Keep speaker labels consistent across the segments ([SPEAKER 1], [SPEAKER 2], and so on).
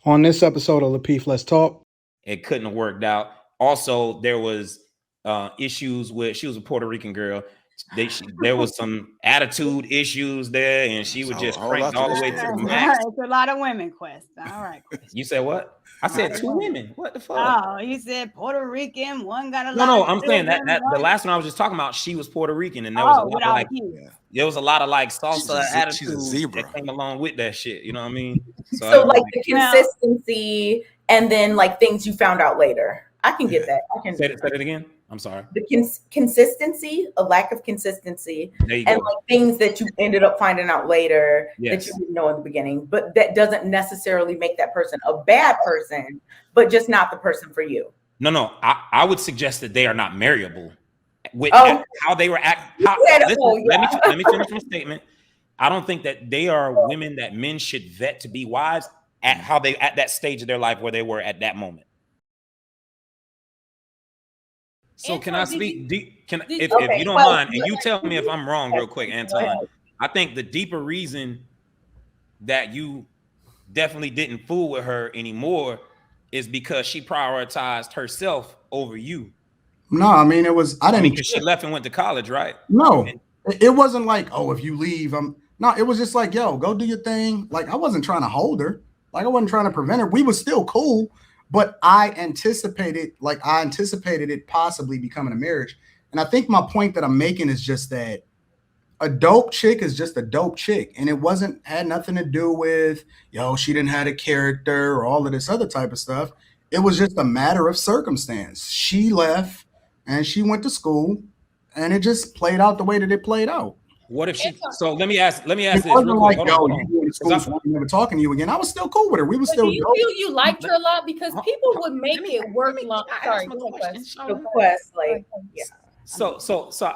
[SPEAKER 1] On this episode of Lapeef, Let's Talk.
[SPEAKER 2] It couldn't have worked out. Also, there was issues with, she was a Puerto Rican girl. There was some attitude issues there, and she was just cranked all the way to the max.
[SPEAKER 3] It's a lot of women, Quest. All right, Quest.
[SPEAKER 2] You said what? I said two women. What the fuck?
[SPEAKER 3] Oh, you said Puerto Rican. One got a lot.
[SPEAKER 2] No, I'm saying that the last one I was just talking about, she was Puerto Rican, and there was a lot of like, there was a lot of like salsa attitude that came along with that shit. You know what I mean?
[SPEAKER 4] So like the consistency, and then like things you found out later. I can get that. I can
[SPEAKER 2] say it again. I'm sorry.
[SPEAKER 4] The consistency, a lack of consistency, and like things that you ended up finding out later that you didn't know in the beginning. But that doesn't necessarily make that person a bad person, but just not the person for you.
[SPEAKER 2] No. I would suggest that they are not marriable. With how they were acting. Let me finish my statement. I don't think that they are women that men should vet to be wives at that stage of their life where they were at that moment. So Anton, can I speak? If you don't mind, and you tell me if I'm wrong real quick, Anton. I think the deeper reason that you definitely didn't fool with her anymore is because she prioritized herself over you.
[SPEAKER 1] No, I mean, it was, I didn't.
[SPEAKER 2] Because she left and went to college, right?
[SPEAKER 1] No, it wasn't like, oh, if you leave, no, it was just like, yo, go do your thing. Like, I wasn't trying to hold her. Like, I wasn't trying to prevent her. We were still cool. But I anticipated it possibly becoming a marriage. And I think my point that I'm making is just that a dope chick is just a dope chick. And it had nothing to do with, she didn't have a character or all of this other type of stuff. It was just a matter of circumstance. She left and she went to school, and it just played out the way that it played out.
[SPEAKER 2] What if she? So let me ask this
[SPEAKER 1] real quick. I'm never talking to you again. I was still cool with her. We were still.
[SPEAKER 5] Do you feel you liked her a lot? Because people would make it work long. Sorry,
[SPEAKER 2] So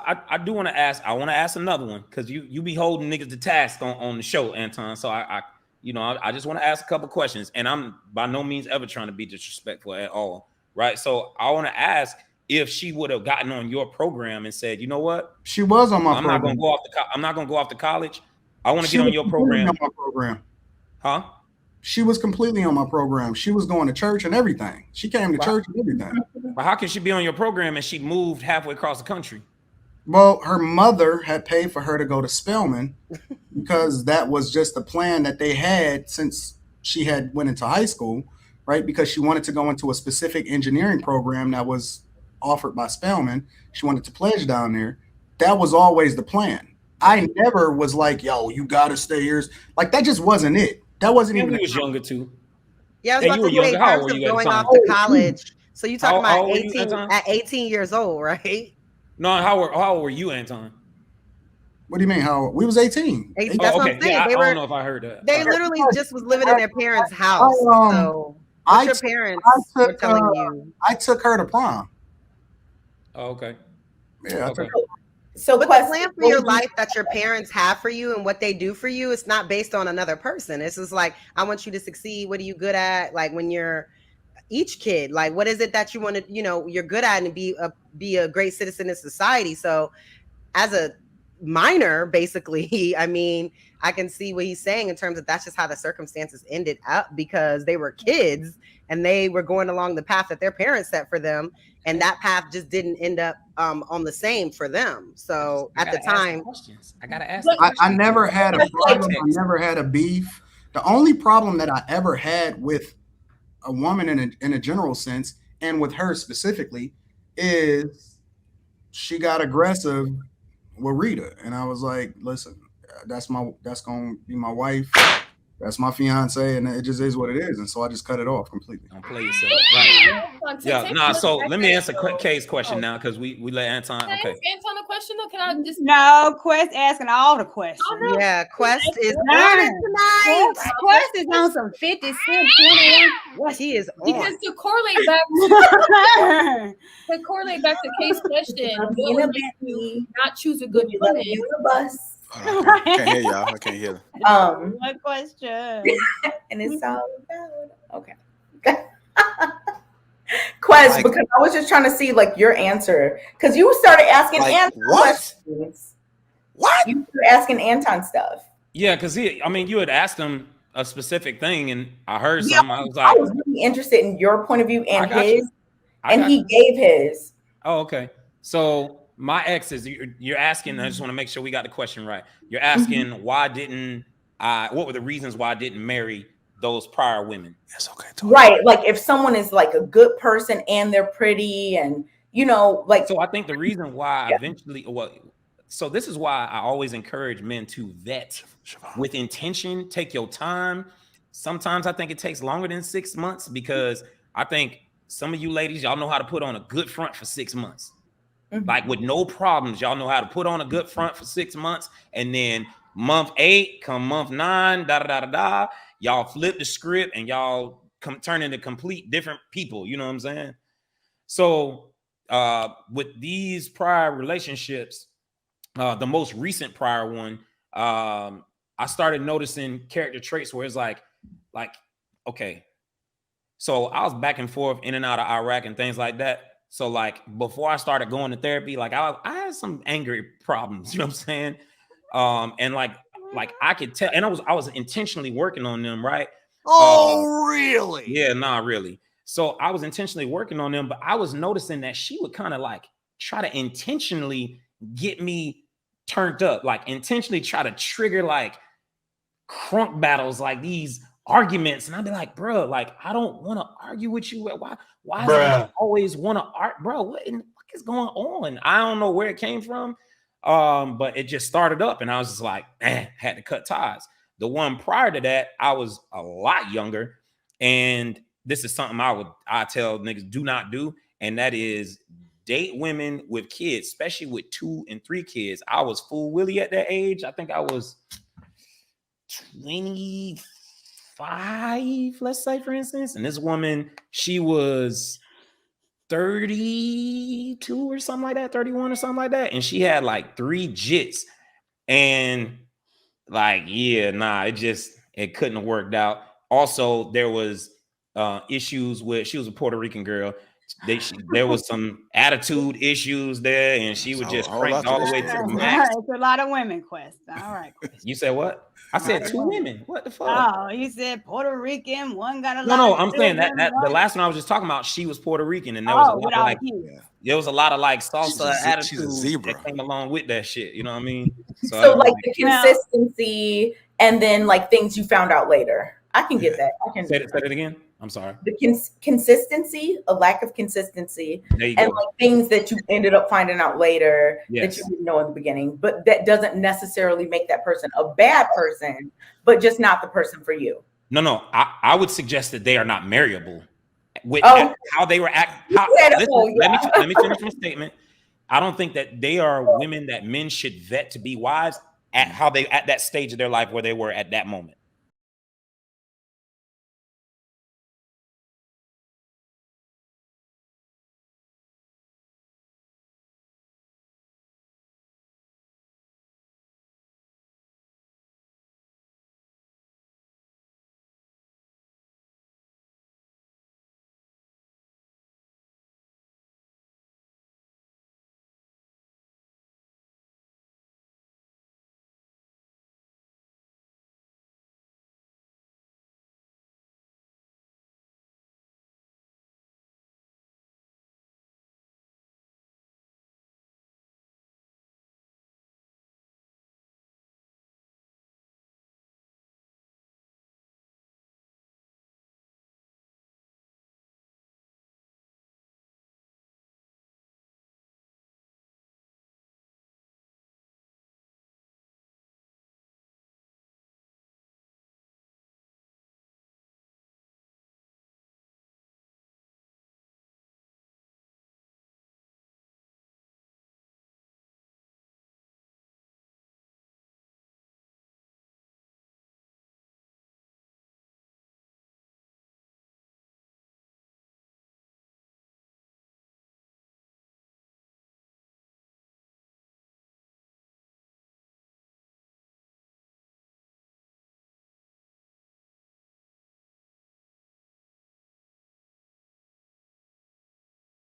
[SPEAKER 2] I do want to ask. I want to ask another one because you be holding niggas to task on the show, Anton. So I just want to ask a couple questions, and I'm by no means ever trying to be disrespectful at all, right? So I want to ask if she would have gotten on your program and said, you know what?
[SPEAKER 1] She was on my program.
[SPEAKER 2] I'm not going to go off to college. I want to get on your program.
[SPEAKER 1] On my program.
[SPEAKER 2] Huh?
[SPEAKER 1] She was completely on my program. She was going to church and everything. She came to church and everything.
[SPEAKER 2] But how can she be on your program and she moved halfway across the country?
[SPEAKER 1] Well, her mother had paid for her to go to Spelman because that was just the plan that they had since she had went into high school, right? Because she wanted to go into a specific engineering program that was offered by Spelman. She wanted to pledge down there. That was always the plan. I never was like, yo, you gotta stay here. Like, that just wasn't it. That wasn't even.
[SPEAKER 2] You was younger too.
[SPEAKER 6] Yeah, I was about to say, in terms of going off to college. So you talking about 18 at 18 years old, right?
[SPEAKER 2] No, how old were you, Anton?
[SPEAKER 1] What do you mean? How we was 18?
[SPEAKER 6] That's what I'm saying.
[SPEAKER 2] Yeah, I don't know if I heard that.
[SPEAKER 6] They literally just was living in their parents' house. So your parents were telling you?
[SPEAKER 1] I took her to prom.
[SPEAKER 2] Oh, okay.
[SPEAKER 1] Yeah.
[SPEAKER 2] Okay.
[SPEAKER 6] So the plan for your life that your parents have for you and what they do for you, it's not based on another person. It's just like, I want you to succeed. What are you good at? Like when you're each kid, like what is it that you want to, you're good at and be a great citizen in society. So as a minor, basically, I mean, I can see what he's saying in terms of that's just how the circumstances ended up because they were kids and they were going along the path that their parents set for them. And that path just didn't end up on the same for them. So at the time,
[SPEAKER 2] I gotta ask.
[SPEAKER 1] I never had a problem. I never had a beef. The only problem that I ever had with a woman in a general sense, and with her specifically, is she got aggressive with Rita, and I was like, listen, that's gonna be my wife. That's my fiance, and it just is what it is. And so I just cut it off completely.
[SPEAKER 2] Don't play yourself. Right. Yeah, nah, so let me answer Kay's question now because we let Anton.
[SPEAKER 5] Can I ask Anton a question though? Can I just
[SPEAKER 3] Quest asking all the questions.
[SPEAKER 6] Oh, no. Yeah, Quest is tonight.
[SPEAKER 3] Quest is on some 50 cent 21.
[SPEAKER 6] She is on.
[SPEAKER 5] Because to correlate back to Kay's question, what would you not choose a good woman?
[SPEAKER 7] I can't hear y'all. I can't hear
[SPEAKER 3] them. What question?
[SPEAKER 4] And it's all about Quest, because I was just trying to see like your answer because you started asking Anton questions.
[SPEAKER 7] What?
[SPEAKER 4] You were asking Anton stuff.
[SPEAKER 2] Yeah, because you had asked him a specific thing, and I heard
[SPEAKER 4] Yeah,
[SPEAKER 2] something. I was
[SPEAKER 4] I
[SPEAKER 2] like,
[SPEAKER 4] was really interested in your point of view and
[SPEAKER 2] got
[SPEAKER 4] his,
[SPEAKER 2] you.
[SPEAKER 4] and he gave his.
[SPEAKER 2] Oh, okay. So my ex is you're asking. I just want to make sure we got the question right. You're asking why didn't I? What were the reasons why I didn't marry those prior women?
[SPEAKER 7] Yes, okay.
[SPEAKER 4] Right. Like if someone is like a good person and they're pretty, and you know, like.
[SPEAKER 2] So I think the reason why eventually, well, so this is why I always encourage men to vet with intention. Take your time. Sometimes I think it takes longer than 6 months because I think some of you ladies, y'all know how to put on a good front for 6 months. Like with no problems, y'all know how to put on a good front for 6 months, and then month 8, come month 9, y'all flip the script and y'all turn into complete different people. You know what I'm saying? So with these prior relationships, the most recent prior one, I started noticing character traits where it's like, okay, so I was back and forth in and out of Iraq and things like that. So like before I started going to therapy, like I had some angry problems, you know what I'm saying? And like I could tell, and I was intentionally working on them, right?
[SPEAKER 7] Oh, really?
[SPEAKER 2] Yeah, not really. So I was intentionally working on them, but I was noticing that she would kind of like try to intentionally get me turned up, like intentionally try to trigger like crunk battles, like these arguments. And I'd be like, bro, like, I don't want to argue with you. Why do you always want to argue? Bro, what is going on? I don't know where it came from. But it just started up and I was just like, had to cut ties. The one prior to that, I was a lot younger. And this is something I tell niggas do not do. And that is date women with kids, especially with 2 and 3 kids. I was full Willie at that age. I think I was 25, let's say, for instance. And this woman, she was 32 or something like that, 31 or something like that. And she had like 3 jits. And like, yeah, nah, it couldn't have worked out. Also, there was issues with, she was a Puerto Rican girl. There was some attitude issues there, and she would just crank all the way to the max.
[SPEAKER 3] It's a lot of women, Quest. All right, Quest.
[SPEAKER 2] You said what? I said 2 women. What the fuck?
[SPEAKER 3] Oh, you said Puerto Rican. One got a lot.
[SPEAKER 2] No, I'm saying that the last one I was just talking about, she was Puerto Rican, and there was a lot of like, there was a lot of like salsa attitude that came along with that shit. You know what I mean?
[SPEAKER 4] So like the consistency, and then like things you found out later. I can get that. I can
[SPEAKER 2] say it again. I'm sorry.
[SPEAKER 4] The consistency, a lack of consistency, and
[SPEAKER 2] go.
[SPEAKER 4] like things that you ended up finding out later that you didn't know in the beginning. But that doesn't necessarily make that person a bad person, but just not the person for you.
[SPEAKER 2] No. I would suggest that they are not marryable. With how they were acting. Let me finish my statement. I don't think that they are women that men should vet to be wives at that stage of their life where they were at that moment.